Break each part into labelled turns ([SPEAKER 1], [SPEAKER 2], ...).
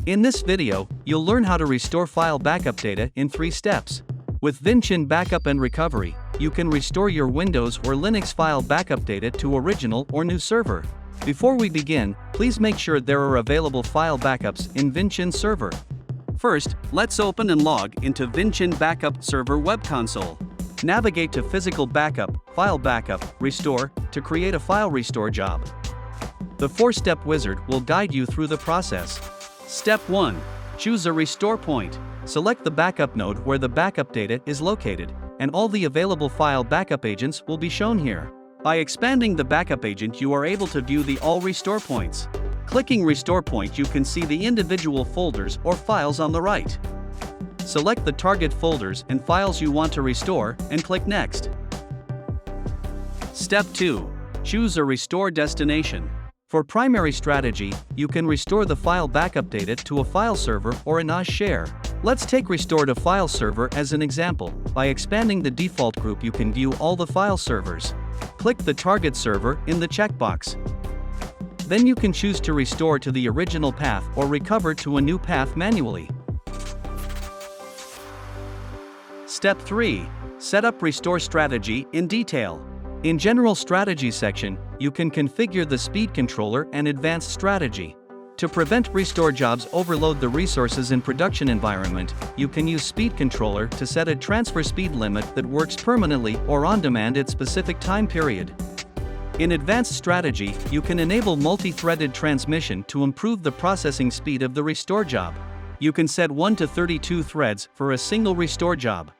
[SPEAKER 1] In this video, you'll learn how to restore file backup data in 3 steps. With Vinchin Backup and Recovery, you can restore your Windows or Linux file backup data to original or new server. Before we begin, please make sure there are available file backups in Vinchin server. First, let's open and log into Vinchin Backup Server web console. Navigate to Physical Backup, File Backup, Restore to create a file restore job. The 4-step wizard will guide you through the process. Step 1. Choose a restore point. Select the backup node where the backup data is located, and all the available file backup agents will be shown here. By expanding the backup agent, you are able to view the all restore points. Clicking Restore Point, you can see the individual folders or files on the right. Select the target folders and files you want to restore and click Next. Step 2. Choose a restore destination. For primary strategy, you can restore the file backup data to a file server or a NAS share. Let's take Restore to File Server as an example. By expanding the default group, you can view all the file servers. Click the target server in the checkbox. Then you can choose to restore to the original path or recover to a new path manually. Step 3. Set up restore strategy in detail. In General Strategy section, you can configure the speed controller and advanced strategy. To prevent restore jobs overload the resources in production environment, you can use speed controller to set a transfer speed limit that works permanently or on demand at specific time period. In advanced strategy, you can enable multi-threaded transmission to improve the processing speed of the restore job. You can set 1 to 32 threads for a single restore job.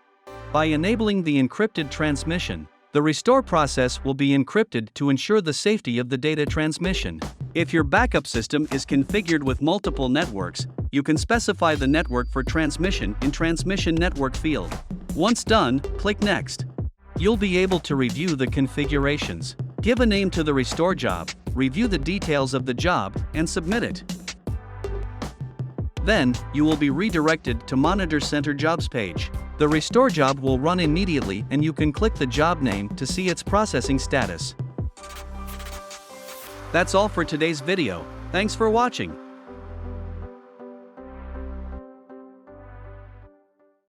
[SPEAKER 1] By enabling the encrypted transmission, the restore process will be encrypted to ensure the safety of the data transmission. If your backup system is configured with multiple networks, you can specify the network for transmission in Transmission Network field. Once done, click Next. You'll be able to review the configurations. Give a name to the restore job, review the details of the job, and submit it. Then, you will be redirected to Monitor Center Jobs page. The restore job will run immediately and you can click the job name to see its processing status. That's all for today's video. Thanks for watching.